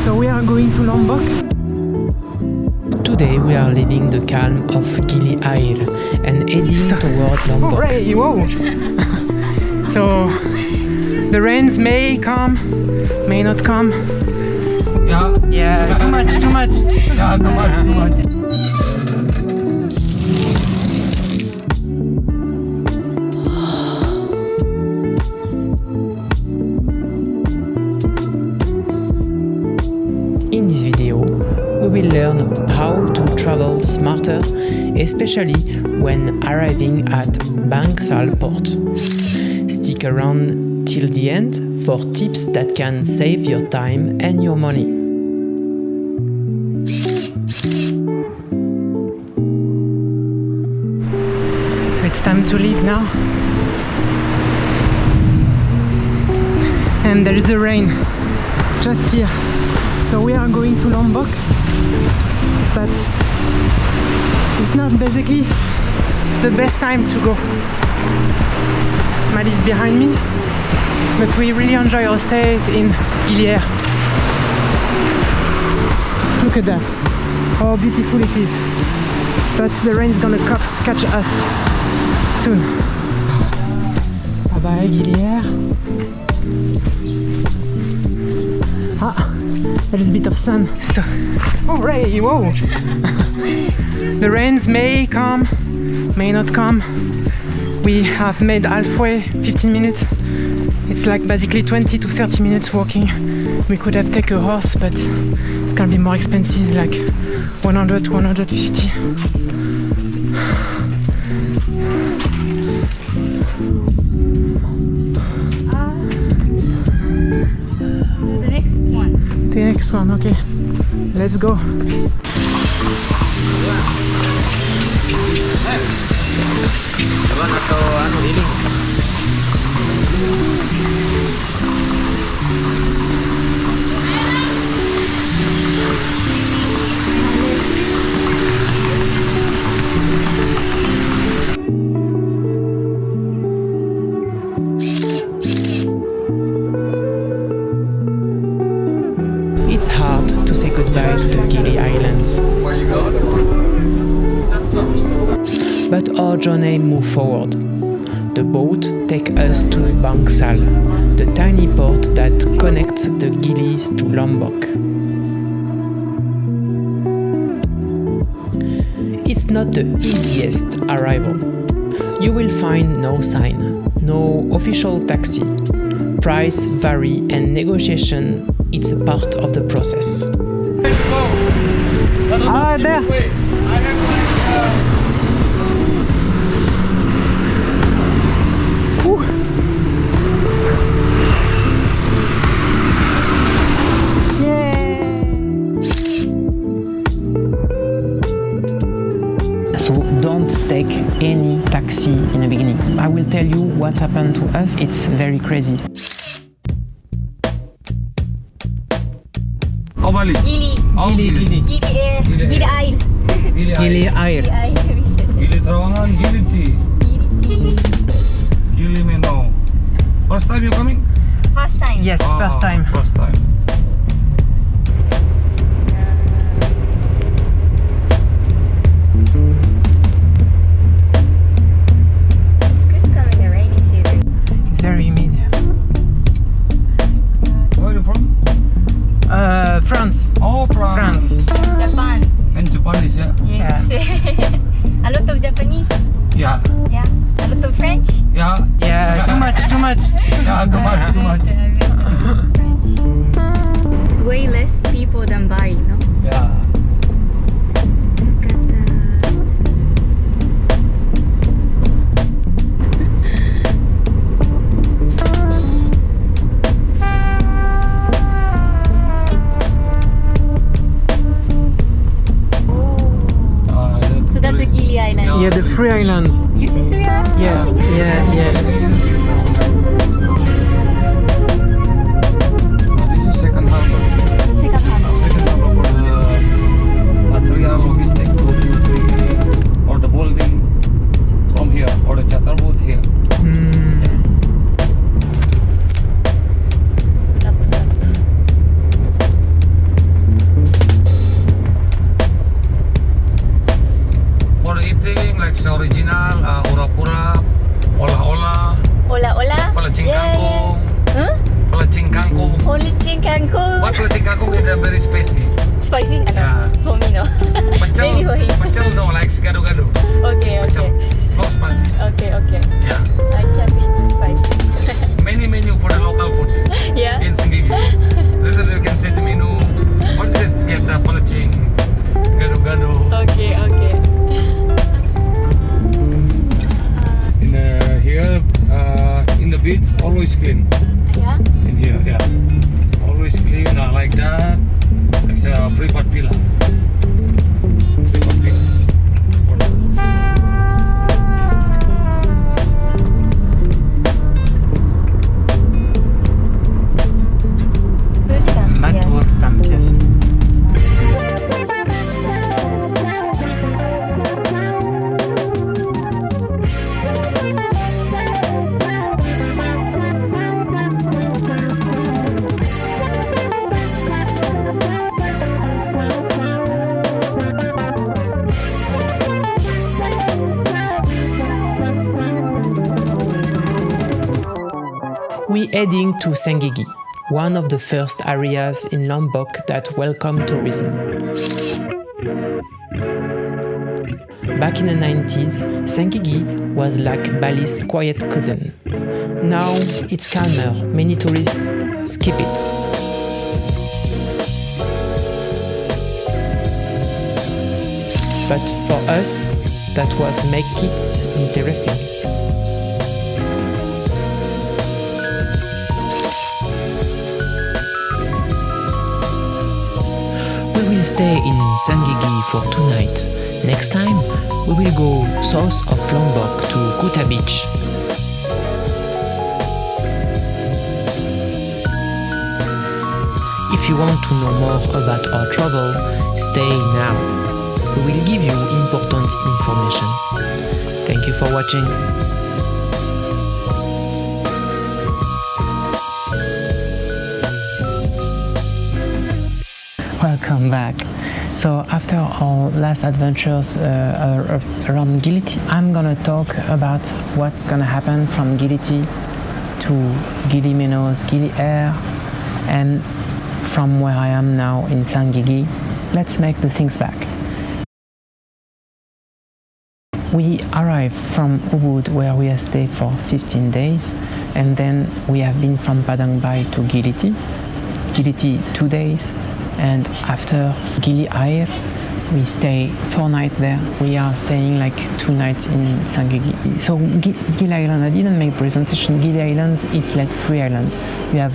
So we are going to Lombok. Today we are leaving the calm of Gili Air and heading toward Lombok. Hooray, whoa! So the rains may come, may not come. Yeah, too much. Yeah, too much. In this video, we will learn how to travel smarter, especially when arriving at Bangsal Port. Stick around till the end for tips that can save your time and your money. So it's time to leave now. And there is a rain just here. So we are going to Lombok, but it's not basically the best time to go. Mali is behind me, but we really enjoy our stays in Gili Air. Look at that, how beautiful it is. But the rain is gonna catch us soon. Bye bye Gili Air. There is a bit of sun. So, hooray! Whoa! The rains may come, may not come. We have made halfway, 15 minutes. It's like basically 20 to 30 minutes walking. We could have taken a horse, but it's gonna be more expensive, like 100 to 150. The next one, okay. Let's go. It's hard to say goodbye to the Gili Islands. But our journey moves forward. The boat takes us to Bangsal, the tiny port that connects the Gilis to Lombok. It's not the easiest arrival. You will find no sign, no official taxi. Price vary and negotiation, it's a part of the process. Ah, there! So don't take any taxi in the beginning. I will tell you what happened to us. It's very crazy. Oh, Bali. Gili. Gili. Gili Air. Gili Air. Gili Air. Gili Trawagan, Gili T. Gili Meno. First time you coming? First time. Yes, first time. First time. It's good coming the rainy season. It's very humid. Where are you from? France. Oh, France. Japan. And Japanese, yeah? Yes. A lot of Japanese. Yeah. Yeah. A lot of French. Yeah. Yeah, too much. Yeah, too much. Way less people than Bali, no? Yeah. Look at that. So that's the Gili Island. Yeah, the free islands. You see Sri Lanka? Yeah. This is second harbor. Second harbor. Second harbor for the material logistic to or the building from here or the charter boat here. Nasi kangkung is very spicy. Spicy? Yeah. For me, no. Pecel, Maybe for him. pecel no, like gado-gado. Okay, Pecel, okay. not spicy. Okay, okay. Yeah. I can't eat the spicy. Many menu for the local food Yeah? in Senggigi. Later you can see the menu. What is this? Get the pelecing, gado-gado. Okay, okay. In here, in the beach, always clean. Yeah? In here, yeah. Always clean, like that. It's a private villa. Private villa. Matur Tampias. We heading to Senggigi, one of the first areas in Lombok that welcome tourism. Back in the 90s, Senggigi was like Bali's quiet cousin. Now it's calmer, many tourists skip it. But for us, that was make it interesting. We will stay in Senggigi for 2 nights. Next time, we will go south of Lombok to Kuta Beach. If you want to know more about our travel, stay now. We will give you important information. Thank you for watching. Welcome back. So after our last adventures around Gili T, I'm gonna talk about what's gonna happen from Gili T to Gili Menos, Gili Air, and from where I am now in Senggigi. Let's make the things back. We arrived from Ubud, where we have stayed for 15 days, and then we have been from Padang Bai to Gili T. Gili T 2 days, and after Gili Air we stay 4 nights there. We are staying like 2 nights in Senggigi. So Gili Island, I didn't make presentation. Gili Island is like 3 islands. We have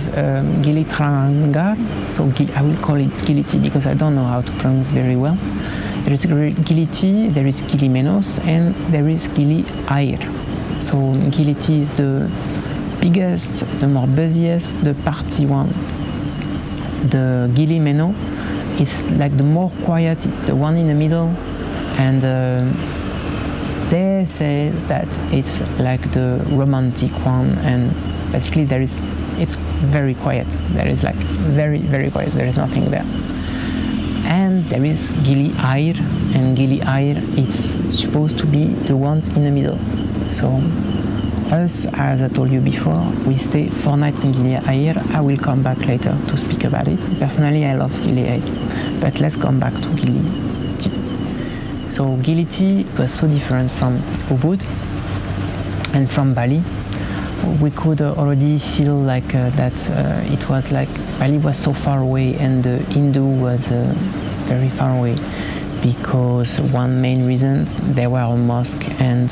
Gili Trawagan, so I will call it Gili T because I don't know how to pronounce very well. There is Gili T, there is Gili Menos, and there is Gili Air. So Gili T is the biggest, the more busiest, the party one. The Gili Meno is like the more quiet, it's the one in the middle, and they say that it's like the romantic one, and basically it's very quiet. There is like very quiet, there is nothing there. And there is Gili Air, and Gili Air it's supposed to be the ones in the middle. So us, as I told you before, we stay 4 nights in Gili Air. I will come back later to speak about it. Personally, I love Gili Air, but let's come back to Gili T. So Gili T was so different from Ubud and from Bali. We could already feel like that it was like Bali was so far away and the Hindu was very far away, because one main reason, there were a mosque, and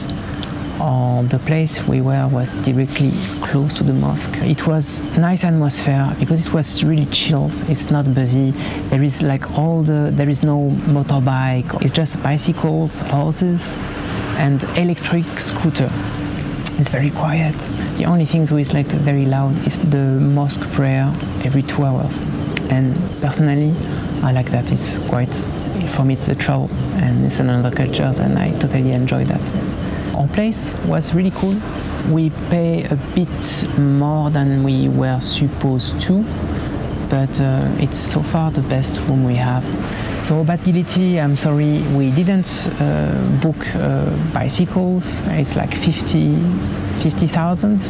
the place we were was directly close to the mosque. It was nice atmosphere because it was really chill. It's not busy. There is like there is no motorbike. It's just bicycles, horses, and electric scooter. It's very quiet. The only thing that is like very loud is the mosque prayer every 2 hours. And personally, I like that. It's quite, for me, it's a travel and it's another culture, and I totally enjoy that. Our place was really cool. We pay a bit more than we were supposed to, but it's so far the best room we have. So about Gili T, I'm sorry, we didn't book bicycles. It's like 50,000.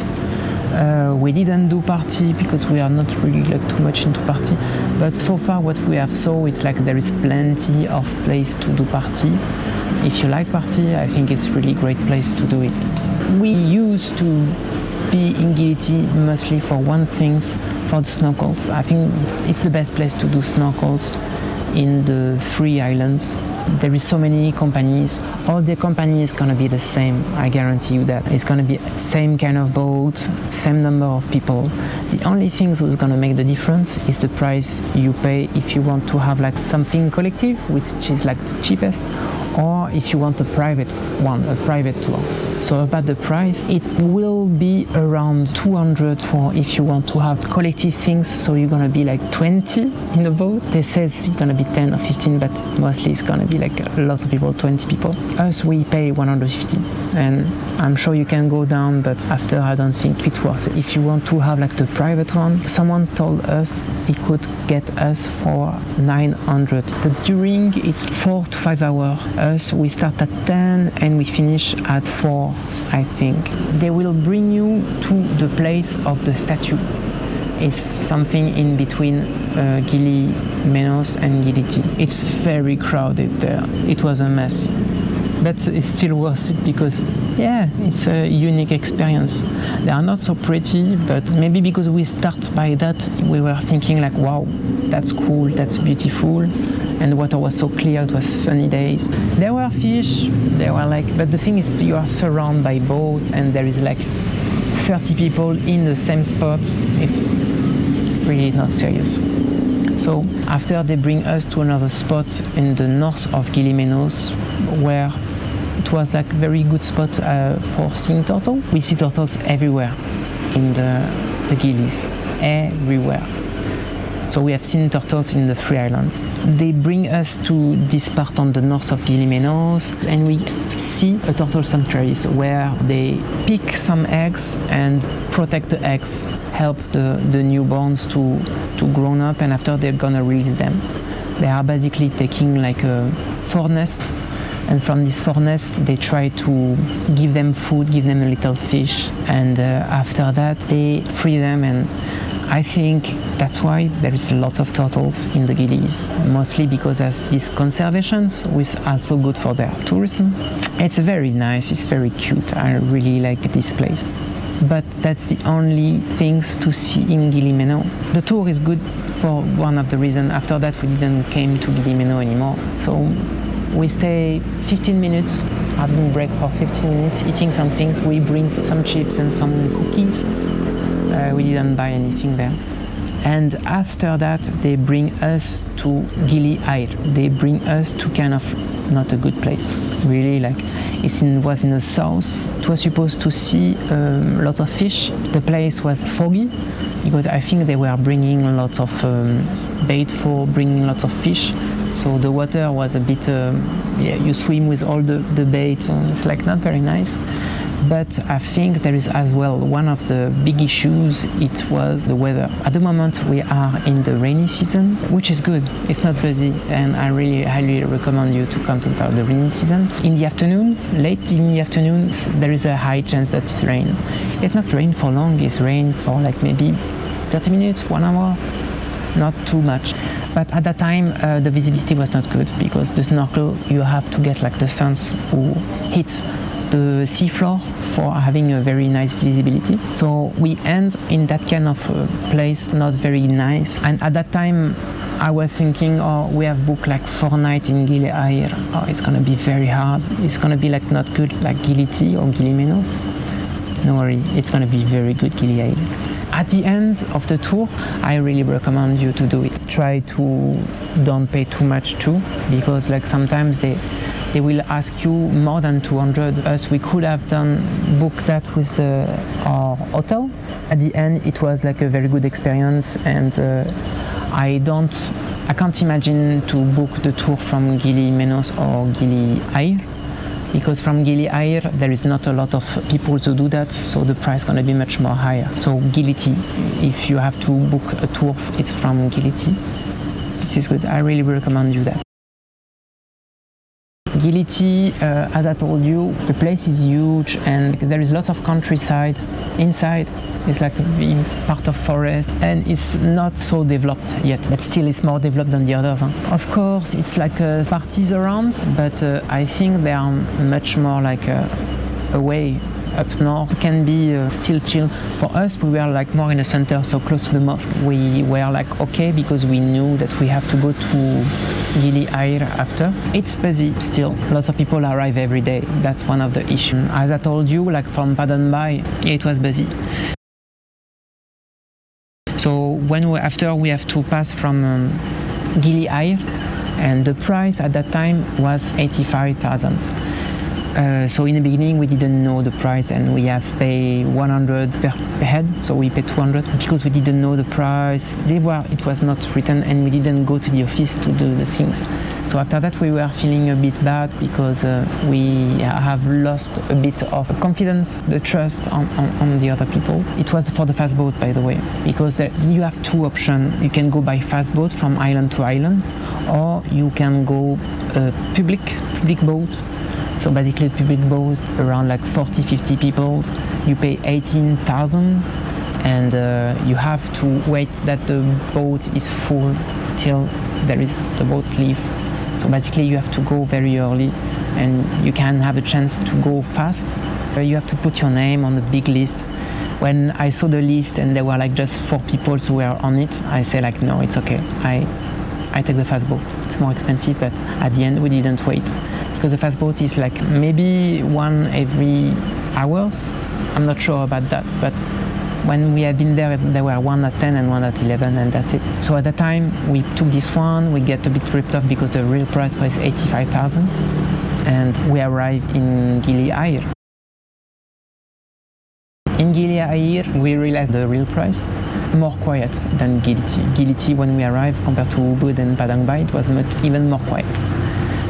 We didn't do party because we are not really like too much into party, but so far what we have saw, it's like there is plenty of place to do party. If you like party, I think it's really great place to do it. We used to be in Gili T mostly for one thing, for the snorkels. I think it's the best place to do snorkels in the 3 islands. There is so many companies. All the companies gonna be the same. I guarantee you that. It's gonna be same kind of boat, same number of people. The only thing that's gonna make the difference is the price you pay if you want to have like something collective, which is like the cheapest, or if you want a private one, a private tour. So about the price, it will be around 200 for if you want to have collective things. So you're gonna be like 20 in a boat. They say it's gonna be 10 or 15, but mostly it's gonna be like lots of people, 20 people. Us, we pay 150, and I'm sure you can go down, but after I don't think it's worth it. If you want to have like the private one, someone told us he could get us for 900. The during it's 4 to 5 hours. Us, we start at 10 and we finish at 4. I think they will bring you to the place of the statue. It's something in between Gili Menos and Gili T. It's very crowded there. It was a mess, but it's still worth it because yeah, it's a unique experience. They are not so pretty, but maybe because we start by that, we were thinking like, wow, that's cool, that's beautiful. And the water was so clear, it was sunny days. There were fish, they were like, but the thing is you are surrounded by boats and there is like 30 people in the same spot. It's really not serious. So after they bring us to another spot in the north of Gili Menos, where it was like very good spot for seeing turtle. We see turtles everywhere in the Gilis, everywhere. So we have seen turtles in the 3 islands. They bring us to this part on the north of Gili Menos, and we see a turtle sanctuary where they pick some eggs and protect the eggs, help the newborns to grow up, and after they're gonna release them. They are basically taking like a 4 nest, and from this 4 nest they try to give them food, give them a little fish, and after that they free them. And I think that's why there is lots of turtles in the Gilis, mostly because as these conservations, which are also good for their tourism. It's very nice, it's very cute. I really like this place. But that's the only things to see in Gili Menos. The tour is good for one of the reasons. After that, we didn't came to Gili Menos anymore. So we stay 15 minutes, having break for 15 minutes, eating some things. We bring some chips and some cookies. We didn't buy anything there. And after that, they bring us to Gili Air. They bring us to kind of not a good place. Really, like was in the south. It was supposed to see lots of fish. The place was foggy because I think they were bringing lots of bait for bringing lots of fish. So the water was a bit, you swim with all the bait, and it's like not very nice. But I think there is as well one of the big issues, it was the weather. At the moment we are in the rainy season, which is good. It's not busy, and I really highly recommend you to come to the rainy season. In the afternoon, late in the afternoon, there is a high chance that it's rain. It's not rain for long, it's rain for like maybe 30 minutes, 1 hour, not too much. But at that time the visibility was not good because the snorkel, you have to get like the suns who hit the seafloor for having a very nice visibility. So we end in that kind of place, not very nice. And at that time I was thinking, oh, we have booked like 4 nights in Gili Air. Oh, it's gonna be very hard. It's gonna be like not good like Gili T or Gili Menos. No worry, it's gonna be very good Gili Air. At the end of the tour, I really recommend you to do it. Try to don't pay too much too, because like sometimes they will ask you more than 200. Us, we could have booked that with our hotel. At the end, it was like a very good experience, and I can't imagine to book the tour from Gili Menos or Gili Air, because from Gili Air there is not a lot of people to do that, so the price is going to be much more higher. So Gili T, if you have to book a tour, it's from Gili T. This is good. I really recommend you that. Gili T, as I told you, the place is huge and there is lots of countryside inside. It's like being part of forest and it's not so developed yet, but still it's more developed than the others. Of course, it's like parties around, but I think they are much more like away up north. It can be still chill. For us, we were like more in the center, so close to the mosque. We were like okay because we knew that we have to go to Gili Air after. It's busy still. Lots of people arrive every day. That's one of the issues. As I told you, like from Padang Bai, it was busy. So after we have to pass from Gili Air, and the price at that time was 85,000. So in the beginning we didn't know the price and we have paid 100 per head, so we paid 200 because we didn't know the price. It was not written and we didn't go to the office to do the things. So after that we were feeling a bit bad because we have lost a bit of confidence, the trust on the other people. It was for the fast boat, by the way, because you have two options. You can go by fast boat from island to island, or you can go public boat. So basically a public boat around like 40-50 people. You pay 18,000 and you have to wait that the boat is full till the boat leave. So basically you have to go very early and you can have a chance to go fast. You have to put your name on the big list. When I saw the list and there were like just 4 people who were on it, I say like no, it's okay. I take the fast boat. It's more expensive, but at the end we didn't wait. Because the fast boat is like maybe one every hours. I'm not sure about that, but when we have been there were one at 10 and one at 11 and that's it. So at the time we took this one, we get a bit ripped off because the real price was 85,000 and we arrived in Gili Air. In Gili Air we realized the real price, more quiet than Gili T. Gili T when we arrived compared to Ubud and Padang Bai, it was even more quiet.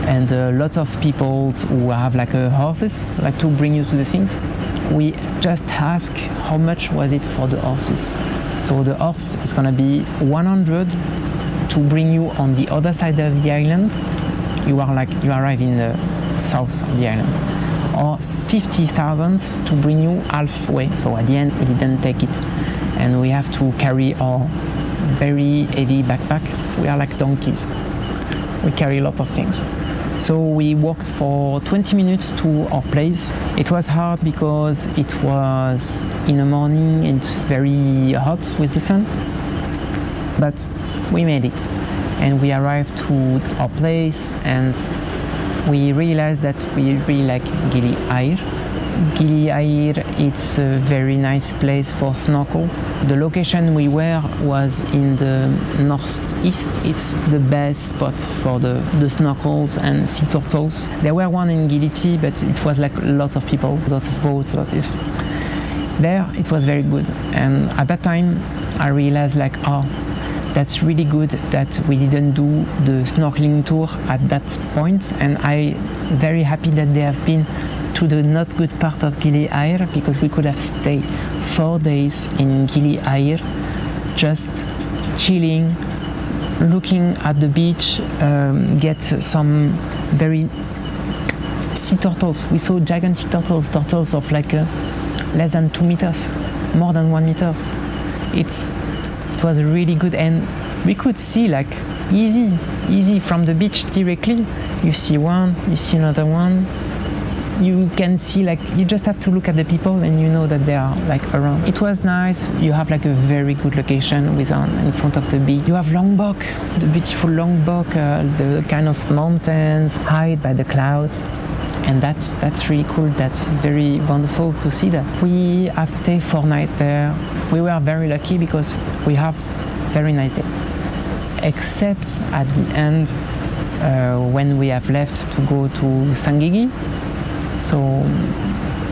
And lots of people who have like horses, like to bring you to the things. We just ask how much was it for the horses. So the horse is gonna be 100 to bring you on the other side of the island. You arrive in the south of the island. Or 50,000 to bring you halfway. So at the end we didn't take it. And we have to carry our very heavy backpack. We are like donkeys. We carry a lot of things. So we walked for 20 minutes to our place. It was hard because it was in the morning and it's very hot with the sun. But we made it. And we arrived to our place and we realized that we really like Gili Air. Gili Air, it's a very nice place for snorkel. The location we were was in the northeast. It's the best spot for the snorkels and sea turtles. There were one in Gili T, but it was like lots of people, lots of boats, There it was very good. And at that time I realized like, oh, that's really good that we didn't do the snorkeling tour at that point. And I'm very happy that they have been to the not good part of Gili Air because we could have stayed 4 days in Gili Air just chilling, looking at the beach, get some very sea turtles. We saw gigantic turtles of like less than 2 meters, more than 1 meter. It was really good and we could see like easy from the beach directly. You see one, you see another one. You can see like, you just have to look at the people and you know that they are like around. It was nice. You have like a very good location in front of the beach. You have Lombok, the beautiful Lombok, the kind of mountains hid by the clouds. And that's really cool. That's very wonderful to see that. We have stayed 4 nights there. We were very lucky because we have very nice day. Except at the end when we have left to go to Senggigi. So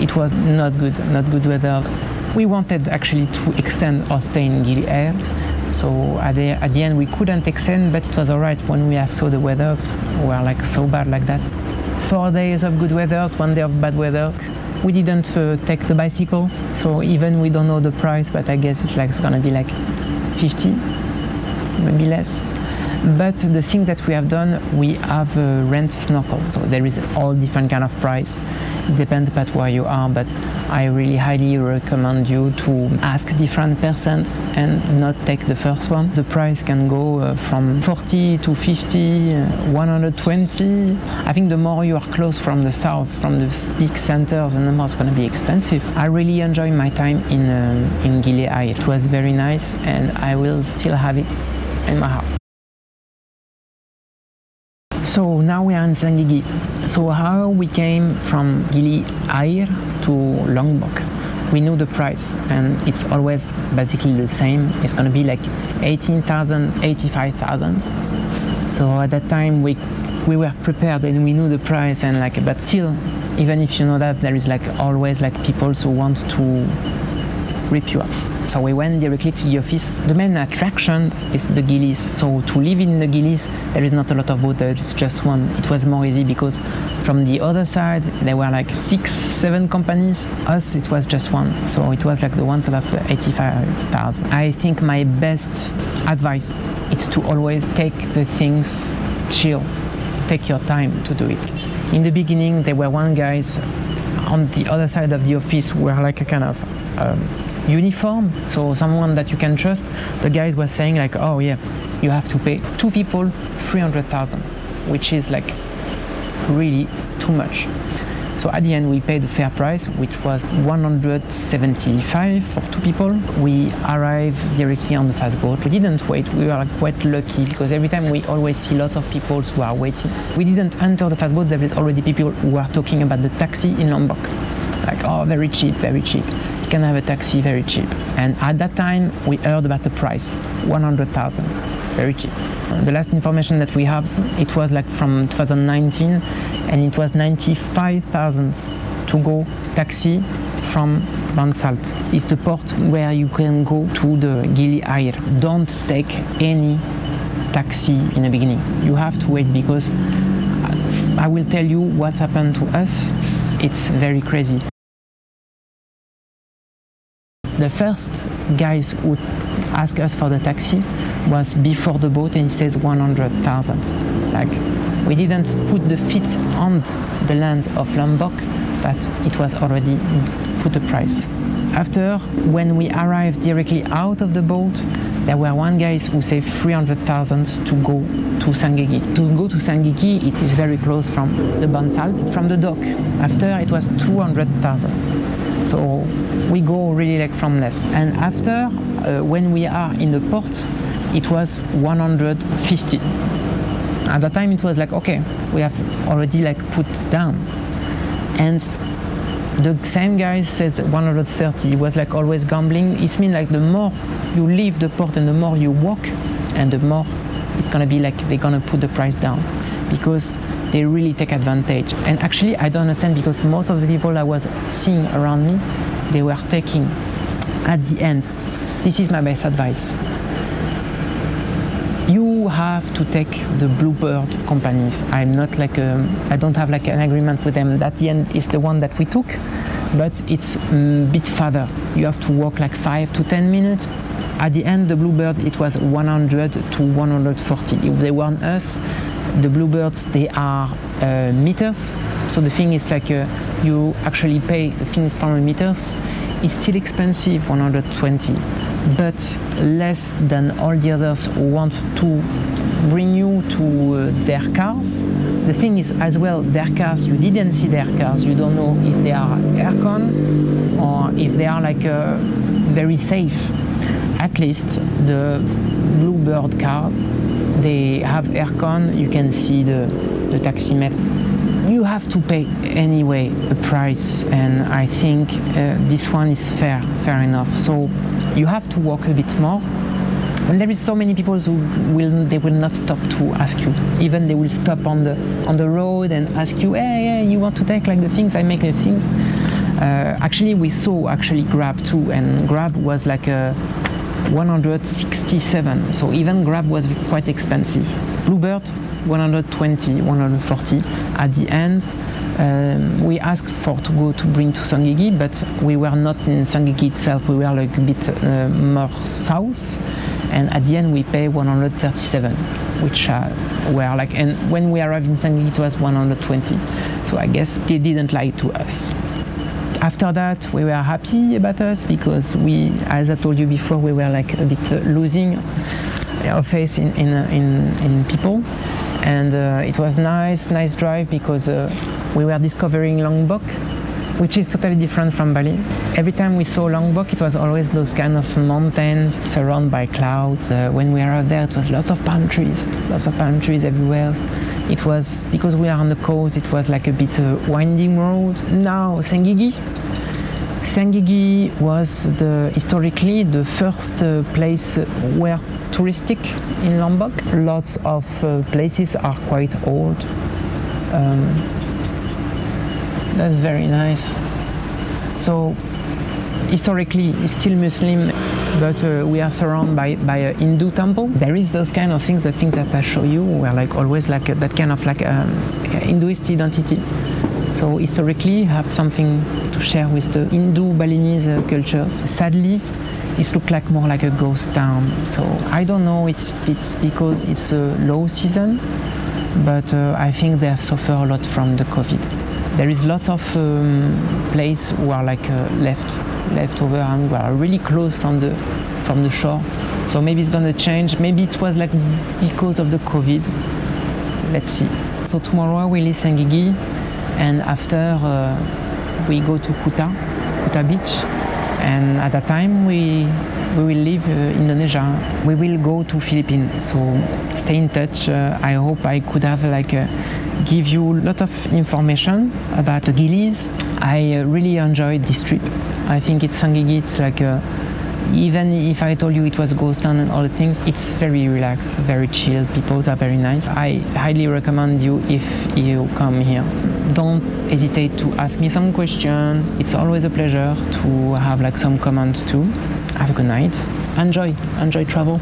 it was not good weather. We wanted actually to extend our stay in Gili Air. So at the end we couldn't extend, but it was alright when we have saw the weathers were like so bad like that. 4 days of good weather, 1 day of bad weather. We didn't take the bicycles, so even we don't know the price, but I guess it's gonna be like 50, maybe less. But the thing that we have done, we have rent snorkel. So there is all different kind of price. It depends about where you are, but I really highly recommend you to ask different persons and not take the first one. The price can go from 40 to 50, 120. I think the more you are close from the south, from the big center, the number is going to be expensive. I really enjoyed my time in Gili Air. It was very nice, and I will still have it in my heart. So now we are in Senggigi. So how we came from Gili Air to Lombok? We knew the price, and it's always basically the same. It's going to be like 18,000, 85,000. So at that time we were prepared and we knew the price, and like, but still, even if you know that, there is like always like people who want to rip you off. So we went directly to the office. The main attraction is the Gilis. So to live in the Gilis, there is not a lot of boats, there is just one. It was more easy because from the other side, there were like 6, 7 companies. Us, it was just one. So it was like the ones that have 85,000. I think my best advice is to always take the things chill. Take your time to do it. In the beginning, there were one guys on the other side of the office who were like a kind of uniform, so someone that you can trust. The guys were saying like, oh yeah, you have to pay 2 people 300,000, which is like really too much. So at the end we paid the fair price, which was 175 for 2 people. We arrived directly on the fast boat. We didn't wait, we were like quite lucky because every time we always see lots of people who are waiting. We didn't enter the fast boat, there is already people who are talking about the taxi in Lombok. Like, oh, very cheap, very cheap. You can have a taxi very cheap. And at that time, we heard about the price, 100,000, very cheap. The last information that we have, it was like from 2019, and it was 95,000 to go taxi from Bangsal. It's the port where you can go to the Gili Air. Don't take any taxi in the beginning. You have to wait because I will tell you what happened to us. It's very crazy. The first guys who asked us for the taxi was before the boat, and he says 100,000. Like, we didn't put the feet on the land of Lombok, but it was already put a price. After, when we arrived directly out of the boat, there were one guy who said 300,000 to go to Senggigi. To go to Senggigi, it is very close from the Bangsal, from the dock. After, it was 200,000. So we go really like from less. And after, when we are in the port, it was 150. At that time, it was like, okay, we have already like put down. And the same guy says 130. He was like always gambling. It means like the more you leave the port and the more you walk, and the more it's gonna be like they're gonna put the price down, because they really take advantage. And actually, I don't understand, because most of the people I was seeing around me, they were taking at the end. This is my best advice. You have to take the Bluebird companies. I'm not like I don't have like an agreement with them. At the end is the one that we took, but it's a bit farther. You have to walk like 5 to 10 minutes. At the end, the Bluebird, it was 100 to 140. If they want us, the Bluebirds, they are meters. So the thing is like you actually pay the things from meters. It's still expensive, 120, but less than all the others who want to bring you to their cars. The thing is as well, their cars, you didn't see their cars. You don't know if they are aircon or if they are like very safe. At least the Bluebird car, they have aircon. You can see the taximeter. You have to pay anyway a price, and I think this one is fair enough. So you have to walk a bit more. And there is so many people who will not stop to ask you. Even they will stop on the road and ask you, hey, you want to take like the things? I make the things. Actually, we saw Grab too, and Grab was like a 167. So even Grab was quite expensive. Bluebird, 120, 140. At the end, we asked to bring to Senggigi, but we were not in Senggigi itself. We were like a bit more south, and at the end we pay 137, which were like, and when we arrived in Senggigi it was 120. So I guess they didn't lie to us. After that, we were happy about us because we, as I told you before, we were like a bit losing our faith in people, and it was nice drive because we were discovering Lombok, which is totally different from Bali. Every time we saw Lombok, it was always those kind of mountains surrounded by clouds. When we arrived there, it was lots of palm trees everywhere. It was, because we are on the coast, it was like a bit winding road. Now, Senggigi was historically the first place where touristic in Lombok. Lots of places are quite old. That's very nice. So, historically, it's still Muslim, but we are surrounded by a Hindu temple. There is those kind of things, the things that I show you, were like always like that kind of like Hinduist identity. So historically, have something to share with the Hindu Balinese cultures. Sadly, it looks like more like a ghost town. So I don't know if it's because it's a low season, but I think they have suffered a lot from the COVID. There is lots of places who are like left over and we are really close from the shore. So maybe it's gonna change. Maybe it was like because of the COVID. Let's see. So tomorrow we leave Senggigi, and after we go to Kuta Beach, and at that time we will leave Indonesia. We will go to Philippines. So stay in touch. I hope I could have like give you a lot of information about the Gilis. I really enjoyed this trip. I think it's Senggigi. It's like even if I told you it was ghost town and all the things, it's very relaxed, very chill. People are very nice. I highly recommend you if you come here. Don't hesitate to ask me some questions. It's always a pleasure to have like some comments too. Have a good night. Enjoy travel.